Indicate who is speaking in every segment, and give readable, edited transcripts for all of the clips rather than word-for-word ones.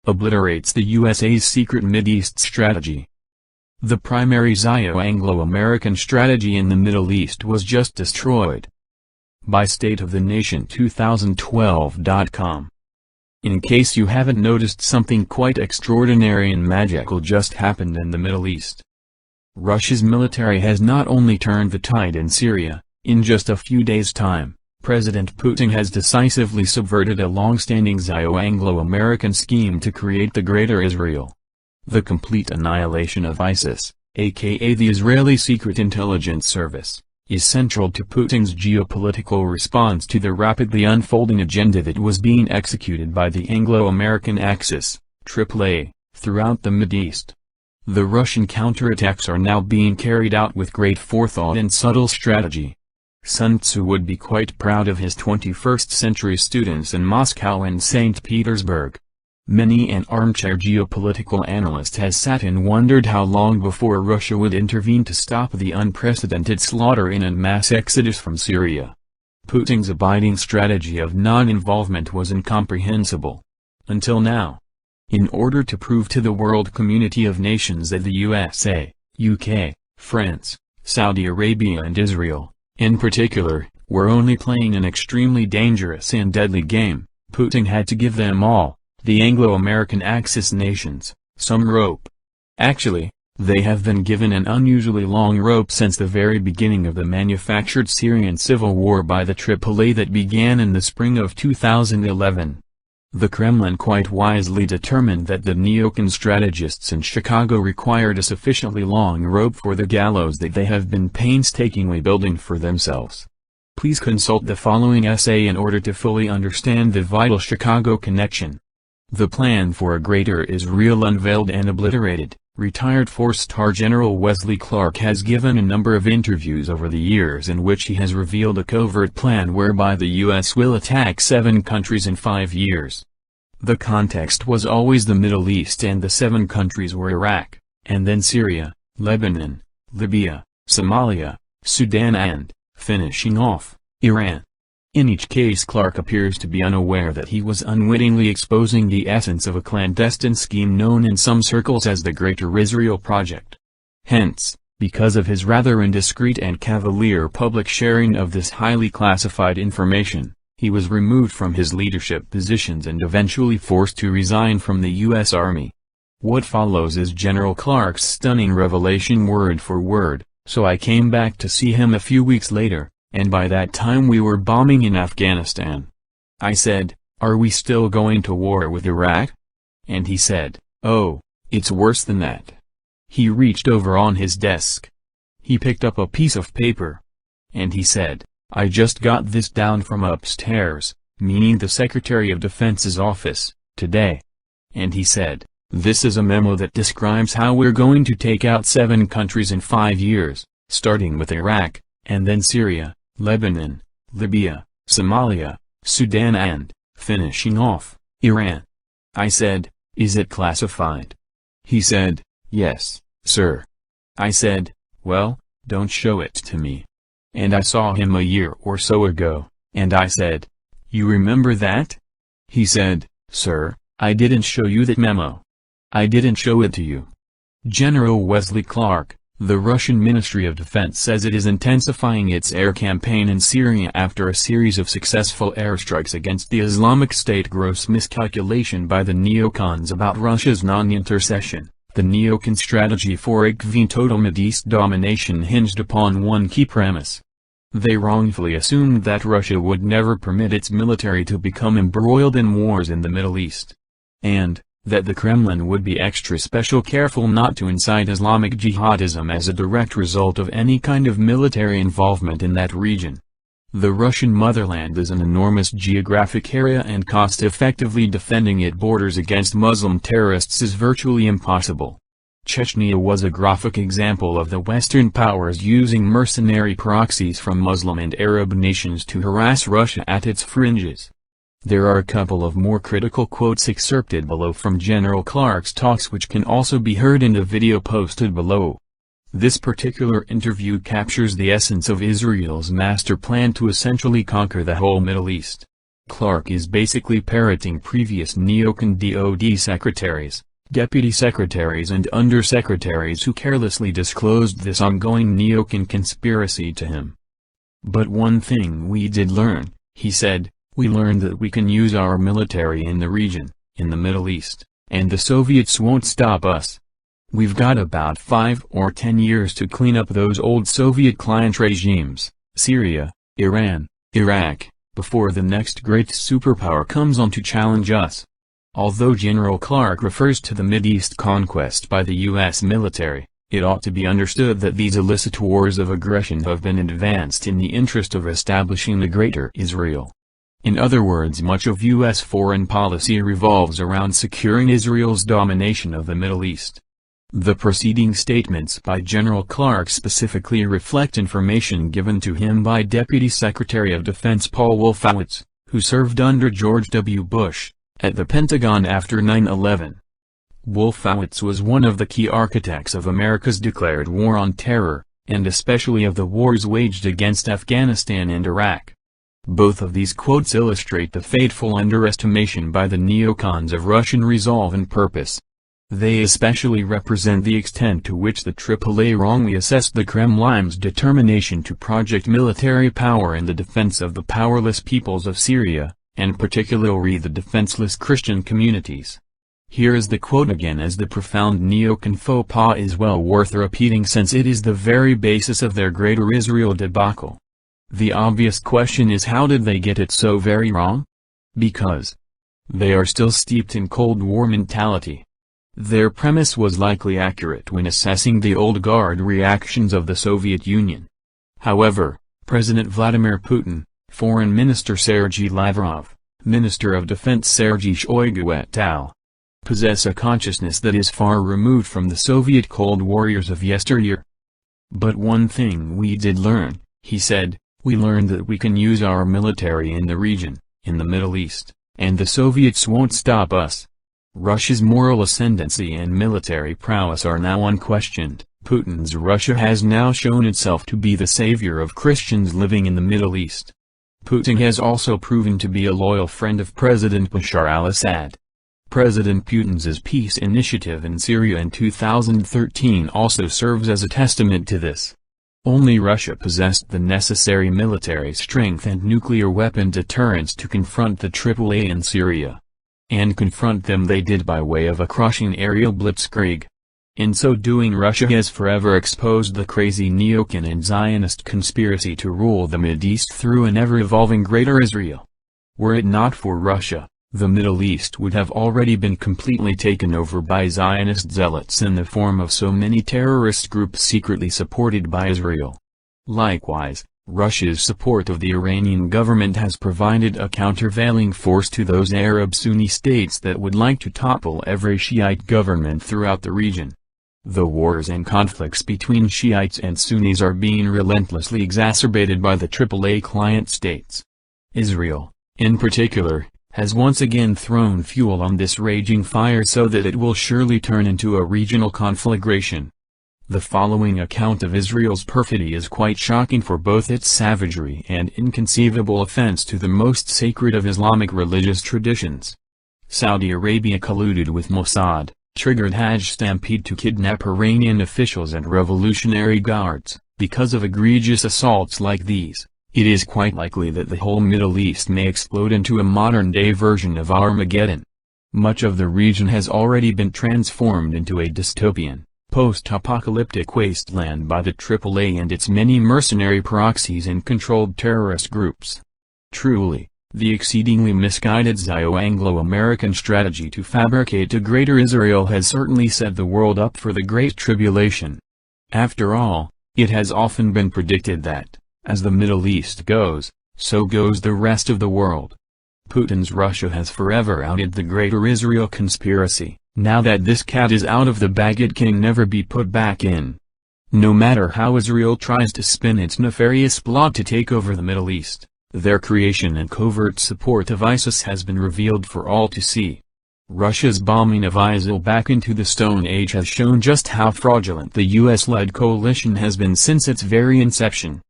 Speaker 1: obliterates the USA's secret Mideast strategy. The primary Anglo-American strategy in the Middle East was just destroyed. By State of the Nation 2012.com. In case you haven't noticed, something quite extraordinary and magical just happened in the Middle East. Russia's military has not only turned the tide in Syria. In just a few days' time, President Putin has decisively subverted a long-standing Anglo-American scheme to create the Greater Israel. The complete annihilation of ISIS, aka the Israeli Secret Intelligence Service, is central to Putin's geopolitical response to the rapidly unfolding agenda that was being executed by the Anglo-American Axis, AAA, throughout the Mideast. The Russian counterattacks are now being carried out with great forethought and subtle strategy. Sun Tzu would be quite proud of his 21st-century students in Moscow and St. Petersburg. Many an armchair geopolitical analyst has sat and wondered how long before Russia would intervene to stop the unprecedented slaughter in and mass exodus from Syria. Putin's abiding strategy of non-involvement was incomprehensible. Until now. In order to prove to the world community of nations that the USA, UK, France, Saudi Arabia and Israel, in particular, were only playing an extremely dangerous and deadly game, Putin had to give them all, the Anglo-American Axis nations, some rope. Actually, they have been given an unusually long rope since the very beginning of the manufactured Syrian civil war by the AAA that began in the spring of 2011. The Kremlin quite wisely determined that the neocon strategists in Chicago required a sufficiently long rope for the gallows that they have been painstakingly building for themselves. Please consult the following essay in order to fully understand the vital Chicago connection. The plan for a Greater Israel unveiled and obliterated. Retired four-star General Wesley Clark has given a number of interviews over the years in which he has revealed a covert plan whereby the U.S. will attack 7 countries in 5 years. The context was always the Middle East, and the 7 countries were Iraq, and then Syria, Lebanon, Libya, Somalia, Sudan and, finishing off, Iran. In each case Clark appears to be unaware that he was unwittingly exposing the essence of a clandestine scheme known in some circles as the Greater Israel Project. Hence, because of his rather indiscreet and cavalier public sharing of this highly classified information, he was removed from his leadership positions and eventually forced to resign from the U.S. Army. What follows is General Clark's stunning revelation word for word, so I came back to see him a few weeks later. And by that time we were bombing in Afghanistan. I said, "Are we still going to war with Iraq?" And he said, "Oh, it's worse than that." He reached over on his desk. He picked up a piece of paper. And he said, "I just got this down from upstairs," meaning the Secretary of Defense's office, today. And he said, "This is a memo that describes how we're going to take out 7 countries in 5 years, starting with Iraq, and then Syria, Lebanon, Libya, Somalia, Sudan and, finishing off, Iran." I said, "Is it classified?" He said, "Yes, sir." I said, "Well, don't show it to me." And I saw him a year or so ago, and I said, "You remember that?" He said, "Sir, I didn't show you that memo. I didn't show it to you." General Wesley Clark, the Russian Ministry of Defense, says it is intensifying its air campaign in Syria after a series of successful airstrikes against the Islamic State. Gross miscalculation by the neocons about Russia's non-intercession. The neocon strategy for total Mideast domination hinged upon one key premise. They wrongfully assumed that Russia would never permit its military to become embroiled in wars in the Middle East. And that the Kremlin would be extra special careful not to incite Islamic jihadism as a direct result of any kind of military involvement in that region. The Russian motherland is an enormous geographic area, and cost-effectively defending its borders against Muslim terrorists is virtually impossible. Chechnya was a graphic example of the Western powers using mercenary proxies from Muslim and Arab nations to harass Russia at its fringes. There are a couple of more critical quotes excerpted below from General Clark's talks which can also be heard in the video posted below. This particular interview captures the essence of Israel's master plan to essentially conquer the whole Middle East. Clark is basically parroting previous neocon DoD secretaries, deputy secretaries and undersecretaries who carelessly disclosed this ongoing neocon conspiracy to him. "But one thing we did learn," he said, "we learned that we can use our military in the region, in the Middle East, and the Soviets won't stop us. We've got about 5 or 10 years to clean up those old Soviet client regimes, Syria, Iran, Iraq, before the next great superpower comes on to challenge us." Although General Clark refers to the Mideast conquest by the U.S. military, it ought to be understood that these illicit wars of aggression have been advanced in the interest of establishing the Greater Israel. In other words, much of U.S. foreign policy revolves around securing Israel's domination of the Middle East. The preceding statements by General Clark specifically reflect information given to him by Deputy Secretary of Defense Paul Wolfowitz, who served under George W. Bush, at the Pentagon after 9/11. Wolfowitz was one of the key architects of America's declared war on terror, and especially of the wars waged against Afghanistan and Iraq. Both of these quotes illustrate the fateful underestimation by the neocons of Russian resolve and purpose. They especially represent the extent to which the AAA wrongly assessed the Kremlin's determination to project military power in the defense of the powerless peoples of Syria, and particularly the defenseless Christian communities. Here is the quote again, as the profound neocon faux pas is well worth repeating since it is the very basis of their Greater Israel debacle. The obvious question is, how did they get it so very wrong? Because they are still steeped in Cold War mentality. Their premise was likely accurate when assessing the old guard reactions of the Soviet Union. However, President Vladimir Putin, Foreign Minister Sergei Lavrov, Minister of Defense Sergei Shoigu et al. Possess a consciousness that is far removed from the Soviet Cold Warriors of yesteryear. "But one thing we did learn," he said, "we learned that we can use our military in the region, in the Middle East, and the Soviets won't stop us." Russia's moral ascendancy and military prowess are now unquestioned. Putin's Russia has now shown itself to be the savior of Christians living in the Middle East. Putin has also proven to be a loyal friend of President Bashar al-Assad. President Putin's peace initiative in Syria in 2013 also serves as a testament to this. Only Russia possessed the necessary military strength and nuclear weapon deterrence to confront the AAA in Syria. And confront them they did by way of a crushing aerial blitzkrieg. In so doing, Russia has forever exposed the crazy neocon and Zionist conspiracy to rule the Mideast through an ever-evolving Greater Israel. Were it not for Russia, the Middle East would have already been completely taken over by Zionist zealots in the form of so many terrorist groups secretly supported by Israel. Likewise, Russia's support of the Iranian government has provided a countervailing force to those Arab Sunni states that would like to topple every Shiite government throughout the region. The wars and conflicts between Shiites and Sunnis are being relentlessly exacerbated by the AAA client states. Israel, in particular, has once again thrown fuel on this raging fire so that it will surely turn into a regional conflagration. The following account of Israel's perfidy is quite shocking for both its savagery and inconceivable offense to the most sacred of Islamic religious traditions. Saudi Arabia colluded with Mossad, triggered Hajj stampede to kidnap Iranian officials and revolutionary guards. Because of egregious assaults like these, it is quite likely that the whole Middle East may explode into a modern-day version of Armageddon. Much of the region has already been transformed into a dystopian, post-apocalyptic wasteland by the AAA and its many mercenary proxies and controlled terrorist groups. Truly, the exceedingly misguided Zio-Anglo-American strategy to fabricate a Greater Israel has certainly set the world up for the Great Tribulation. After all, it has often been predicted that, as the Middle East goes, so goes the rest of the world. Putin's Russia has forever outed the Greater Israel conspiracy. Now that this cat is out of the bag, it can never be put back in. No matter how Israel tries to spin its nefarious plot to take over the Middle East, their creation and covert support of ISIS has been revealed for all to see. Russia's bombing of ISIL back into the Stone Age has shown just how fraudulent the US-led coalition has been since its very inception.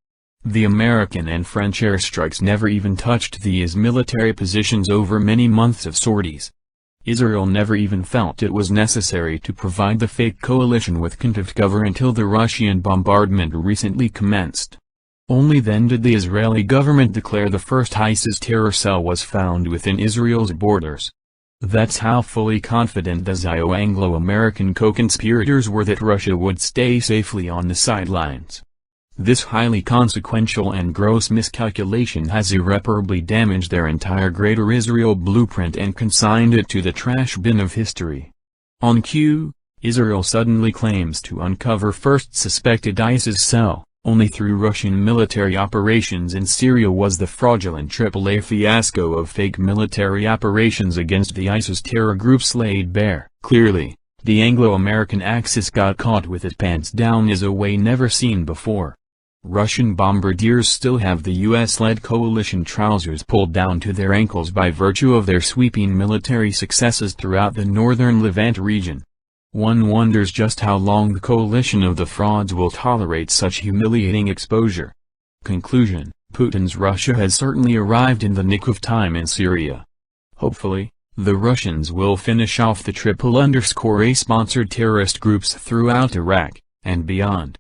Speaker 1: The American and French airstrikes never even touched these military positions over many months of sorties. Israel never even felt it was necessary to provide the fake coalition with contempt cover until the Russian bombardment recently commenced. Only then did the Israeli government declare the first ISIS terror cell was found within Israel's borders. That's how fully confident the Zio-Anglo-American co-conspirators were that Russia would stay safely on the sidelines. This highly consequential and gross miscalculation has irreparably damaged their entire Greater Israel blueprint and consigned it to the trash bin of history. On cue, Israel suddenly claims to uncover first suspected ISIS cell. Only through Russian military operations in Syria was the fraudulent AAA fiasco of fake military operations against the ISIS terror groups laid bare. Clearly, the Anglo-American Axis got caught with its pants down in a way never seen before. Russian bombardiers still have the US-led coalition trousers pulled down to their ankles by virtue of their sweeping military successes throughout the northern Levant region. One wonders just how long the coalition of the frauds will tolerate such humiliating exposure. Conclusion: Putin's Russia has certainly arrived in the nick of time in Syria. Hopefully, the Russians will finish off the AAA-sponsored terrorist groups throughout Iraq, and beyond.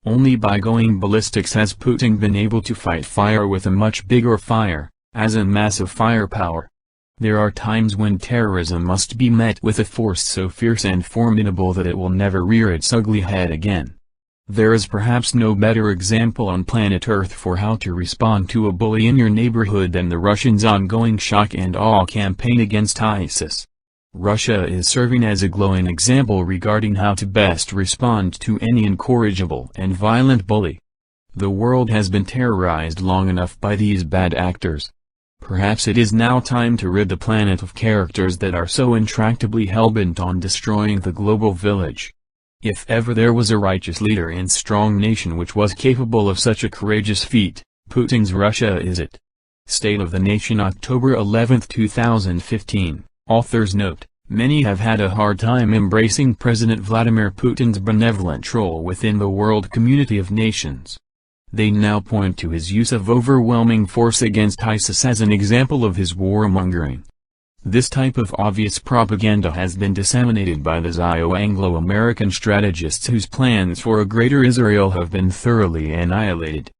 Speaker 1: Only by going ballistic has Putin been able to fight fire with a much bigger fire, as in massive firepower. There are times when terrorism must be met with a force so fierce and formidable that it will never rear its ugly head again. There is perhaps no better example on planet Earth for how to respond to a bully in your neighborhood than the Russians' ongoing shock and awe campaign against ISIS. Russia is serving as a glowing example regarding how to best respond to any incorrigible and violent bully. The world has been terrorized long enough by these bad actors. Perhaps it is now time to rid the planet of characters that are so intractably hellbent on destroying the global village. If ever there was a righteous leader and strong nation which was capable of such a courageous feat, Putin's Russia is it. State of the Nation, October 11, 2015. Author's note: many have had a hard time embracing President Vladimir Putin's benevolent role within the world community of nations. They now point to his use of overwhelming force against ISIS as an example of his warmongering. This type of obvious propaganda has been disseminated by the Zio-Anglo-American strategists whose plans for a greater Israel have been thoroughly annihilated.